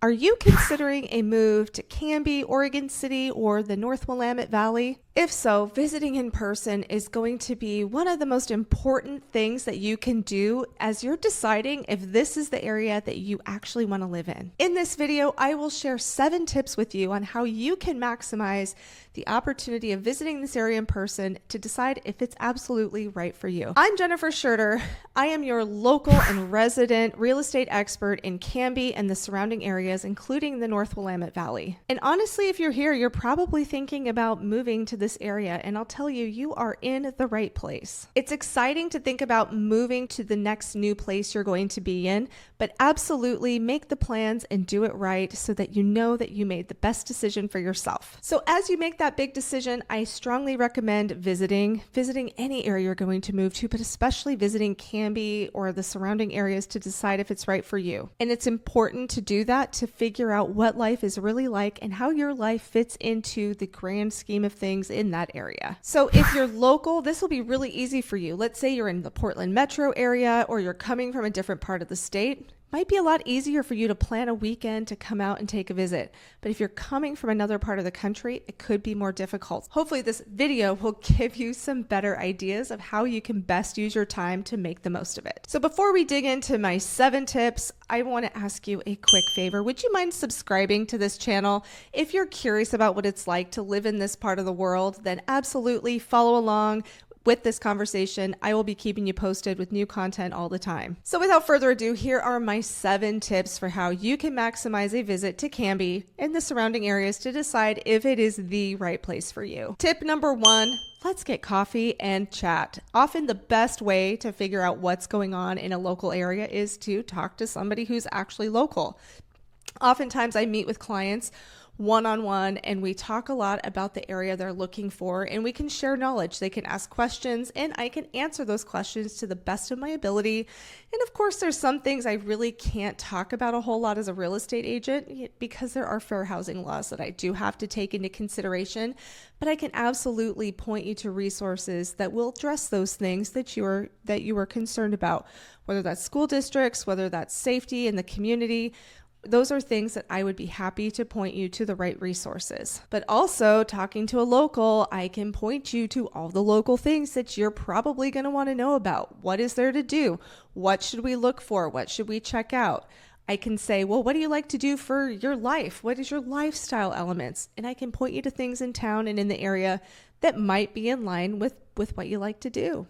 Are you considering a move to Canby, Oregon City, or the North Willamette Valley? If so, visiting in person is going to be one of the most important things that you can do as you're deciding if this is the area that you actually want to live in. In this video, I will share 7 tips with you on how you can maximize the opportunity of visiting this area in person to decide if it's absolutely right for you. I'm Jennifer Schurter. I am your local and resident real estate expert in Canby and the surrounding areas, including the North Willamette Valley. And honestly, if you're here, you're probably thinking about moving to this area, and I'll tell you, you are in the right place. It's exciting to think about moving to the next new place you're going to be in, but absolutely make the plans and do it right so that you know that you made the best decision for yourself. So as you make that big decision, I strongly recommend visiting any area you're going to move to, but especially visiting Canby or the surrounding areas to decide if it's right for you. And it's important to do that to figure out what life is really like and how your life fits into the grand scheme of things in that area. So if you're local, this will be really easy for you. Let's say you're in the Portland metro area or you're coming from a different part of the state. Might be a lot easier for you to plan a weekend to come out and take a visit. But if you're coming from another part of the country, it could be more difficult. Hopefully this video will give you some better ideas of how you can best use your time to make the most of it. So before we dig into my 7 tips, I want to ask you a quick favor. Would you mind subscribing to this channel? If you're curious about what it's like to live in this part of the world, then absolutely follow along with this conversation. I will be keeping you posted with new content all the time. So without further ado, here are my 7 tips for how you can maximize a visit to Canby and the surrounding areas to decide if it is the right place for you. Tip number 1, let's get coffee and chat. Often the best way to figure out what's going on in a local area is to talk to somebody who's actually local. Oftentimes I meet with clients one-on-one and we talk a lot about the area they're looking for, and we can share knowledge. They can ask questions and I can answer those questions to the best of my ability. And of course, there's some things I really can't talk about a whole lot as a real estate agent because there are fair housing laws that I do have to take into consideration, but I can absolutely point you to resources that will address those things that you are concerned about, whether that's school districts, whether that's safety in the community. Those are things that I would be happy to point you to the right resources. But also, talking to a local, I can point you to all the local things that you're probably going to want to know about. What is there to do? What should we look for? What should we check out? I can say, well, what do you like to do for your life? What is your lifestyle elements? And I can point you to things in town and in the area that might be in line with what you like to do.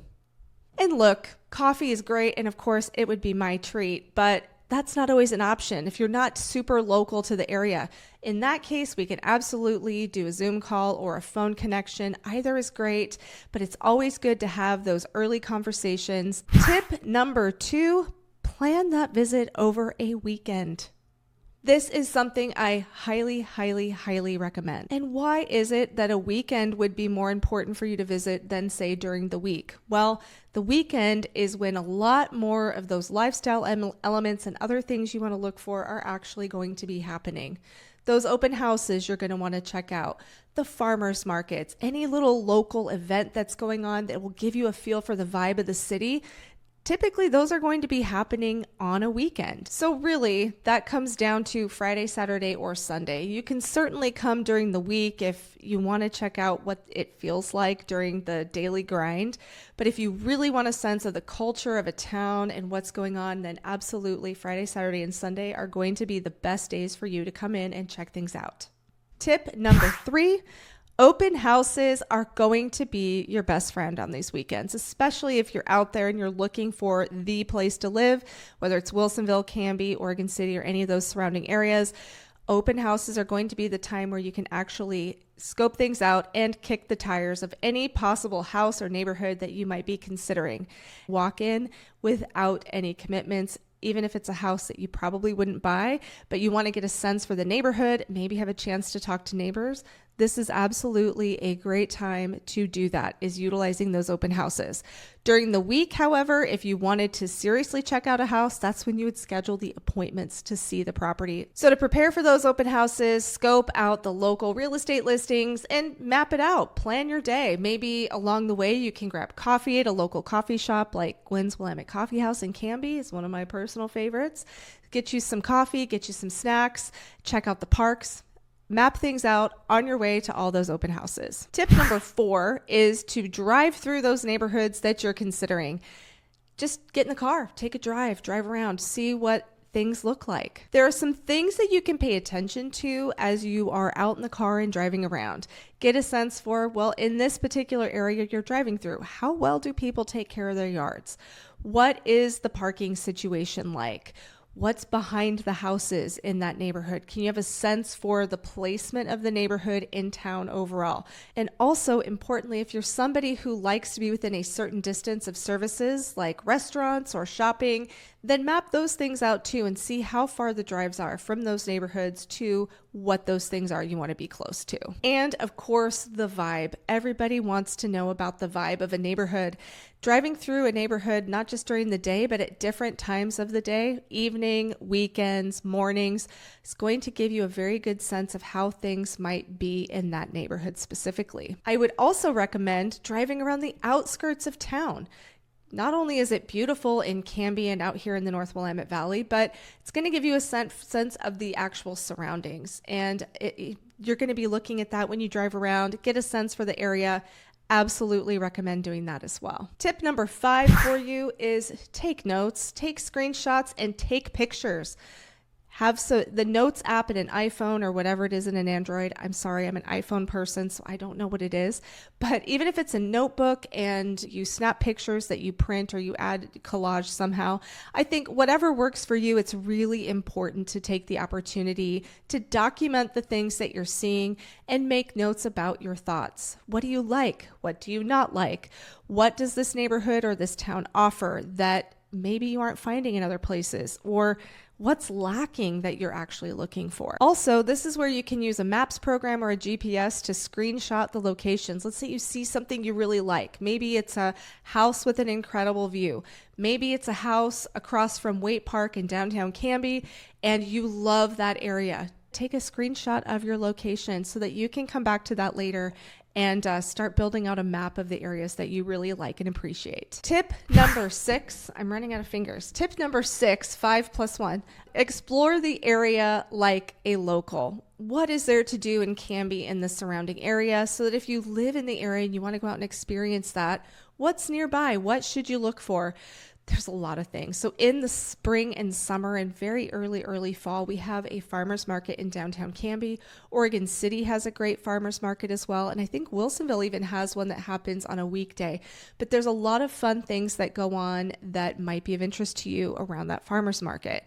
And look, coffee is great, and of course, it would be my treat, but that's not always an option if you're not super local to the area. In that case, we can absolutely do a Zoom call or a phone connection. Either is great, but it's always good to have those early conversations. Tip number 2, plan that visit over a weekend. This is something I highly, highly, highly recommend. And why is it that a weekend would be more important for you to visit than, say, during the week? Well, the weekend is when a lot more of those lifestyle elements and other things you want to look for are actually going to be happening. Those open houses you're going to want to check out, the farmers markets, any little local event that's going on that will give you a feel for the vibe of the city. Typically, those are going to be happening on a weekend. So really, that comes down to Friday, Saturday, or Sunday. You can certainly come during the week if you want to check out what it feels like during the daily grind. But if you really want a sense of the culture of a town and what's going on, then absolutely Friday, Saturday, and Sunday are going to be the best days for you to come in and check things out. Tip number 3. Open houses are going to be your best friend on these weekends, especially if you're out there and you're looking for the place to live, whether it's Wilsonville, Canby, Oregon City, or any of those surrounding areas. Open houses are going to be the time where you can actually scope things out and kick the tires of any possible house or neighborhood that you might be considering. Walk in without any commitments. Even if it's a house that you probably wouldn't buy, but you want to get a sense for the neighborhood, maybe have a chance to talk to neighbors, this is absolutely a great time to do that, is utilizing those open houses. During the week, however, if you wanted to seriously check out a house, that's when you would schedule the appointments to see the property. So to prepare for those open houses, scope out the local real estate listings and map it out. Plan your day. Maybe along the way, you can grab coffee at a local coffee shop like Gwen's Willamette Coffee House in Canby is one of my personal favorites. Get you some coffee, get you some snacks, check out the parks. Map things out on your way to all those open houses. Tip number 4 is to drive through those neighborhoods that you're considering. Just get in the car, take a drive around, see what things look like. There are some things that you can pay attention to as you are out in the car and driving around. Get a sense for, well, in this particular area you're driving through, how well do people take care of their yards? What is the parking situation like? What's behind the houses in that neighborhood? Can you have a sense for the placement of the neighborhood in town overall? And also, importantly, if you're somebody who likes to be within a certain distance of services like restaurants or shopping, then map those things out too and see how far the drives are from those neighborhoods to what those things are you want to be close to. And of course, the vibe. Everybody wants to know about the vibe of a neighborhood. Driving through a neighborhood, not just during the day, but at different times of the day, evening, weekends, mornings, is going to give you a very good sense of how things might be in that neighborhood specifically. I would also recommend driving around the outskirts of town. Not only is it beautiful in Canby and out here in the North Willamette Valley, but it's going to give you a sense of the actual surroundings. And you're going to be looking at that when you drive around, get a sense for the area. Absolutely recommend doing that as well. Tip number 5 for you is take notes, take screenshots, and take pictures. Have the Notes app in an iPhone or whatever it is in an Android. I'm sorry, I'm an iPhone person, so I don't know what it is. But even if it's a notebook and you snap pictures that you print or you add collage somehow, I think whatever works for you, it's really important to take the opportunity to document the things that you're seeing and make notes about your thoughts. What do you like? What do you not like? What does this neighborhood or this town offer that maybe you aren't finding in other places? Or what's lacking that you're actually looking for? Also, this is where you can use a maps program or a GPS to screenshot the locations. Let's say you see something you really like. Maybe it's a house with an incredible view. Maybe it's a house across from Waite Park in downtown Canby, and you love that area. Take a screenshot of your location so that you can come back to that later and start building out a map of the areas that you really like and appreciate. Tip number 6, I'm running out of fingers. Tip number 6, 5 plus 1, explore the area like a local. What is there to do in Canby and the surrounding area so that if you live in the area and you want to go out and experience that, what's nearby? What should you look for? There's a lot of things. So in the spring and summer and very early fall, we have a farmer's market in downtown Canby. Oregon City has a great farmer's market as well. And I think Wilsonville even has one that happens on a weekday. But there's a lot of fun things that go on that might be of interest to you around that farmer's market.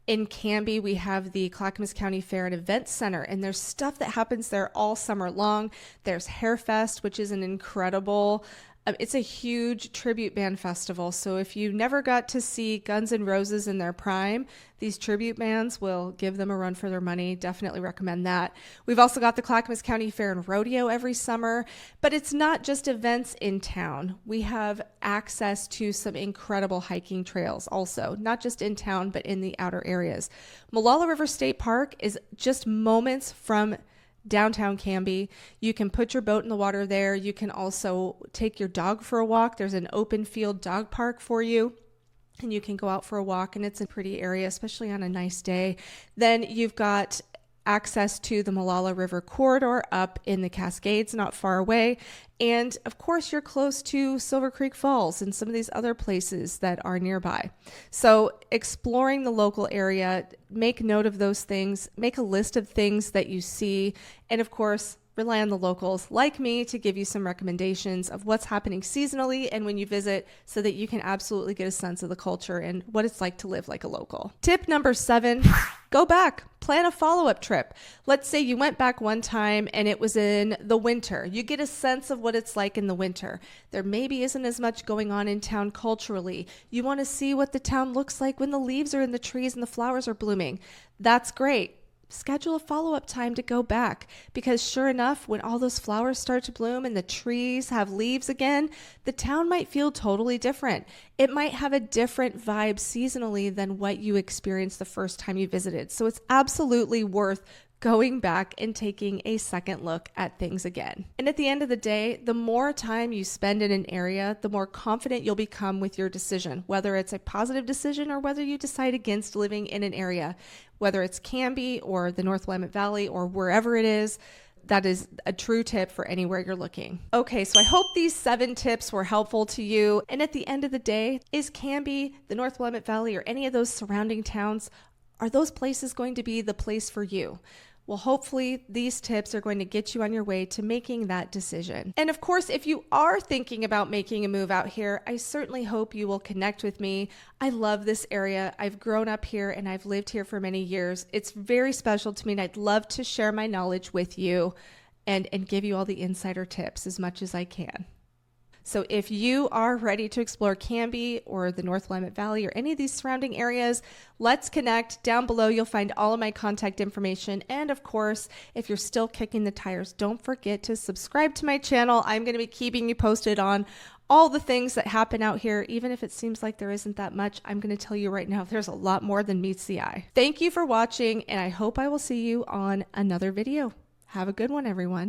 In Canby, we have the Clackamas County Fair and Event Center, and there's stuff that happens there all summer long. There's Hair Fest, which is an incredible it's a huge tribute band festival. So if you never got to see Guns N' Roses in their prime, these tribute bands will give them a run for their money. Definitely recommend that. We've also got the Clackamas County Fair and Rodeo every summer, but it's not just events in town. We have access to some incredible hiking trails also, not just in town, but in the outer areas. Molalla River State Park is just moments from downtown Canby. You can put your boat in the water there. You can also take your dog for a walk. There's an open field dog park for you, and you can go out for a walk, and it's a pretty area, especially on a nice day. Then you've got access to the Molalla River corridor up in the Cascades, not far away. And of course, you're close to Silver Creek Falls and some of these other places that are nearby. So exploring the local area, make note of those things, make a list of things that you see, and of course, rely on the locals like me to give you some recommendations of what's happening seasonally and when you visit so that you can absolutely get a sense of the culture and what it's like to live like a local. Tip number 7, go back. Plan a follow-up trip. Let's say you went back one time and it was in the winter. You get a sense of what it's like in the winter. There maybe isn't as much going on in town culturally. You want to see what the town looks like when the leaves are in the trees and the flowers are blooming. That's great. schedule a follow-up time to go back, because sure enough, when all those flowers start to bloom and the trees have leaves again, the town might feel totally different. It might have a different vibe seasonally than what you experienced the first time you visited. So it's absolutely worth going back and taking a second look at things again. And at the end of the day, the more time you spend in an area, the more confident you'll become with your decision, whether it's a positive decision or whether you decide against living in an area, whether it's Canby or the North Willamette Valley or wherever it is. That is a true tip for anywhere you're looking. Okay, so I hope these 7 tips were helpful to you. And at the end of the day, is Canby, the North Willamette Valley, or any of those surrounding towns, are those places going to be the place for you? Well, hopefully these tips are going to get you on your way to making that decision. And of course, if you are thinking about making a move out here, I certainly hope you will connect with me. I love this area. I've grown up here and I've lived here for many years. It's very special to me, and I'd love to share my knowledge with you and give you all the insider tips as much as I can. So if you are ready to explore Canby or the North Willamette Valley or any of these surrounding areas, let's connect. Down below, you'll find all of my contact information. And of course, if you're still kicking the tires, don't forget to subscribe to my channel. I'm going to be keeping you posted on all the things that happen out here. Even if it seems like there isn't that much, I'm going to tell you right now, there's a lot more than meets the eye. Thank you for watching, and I hope I will see you on another video. Have a good one, everyone.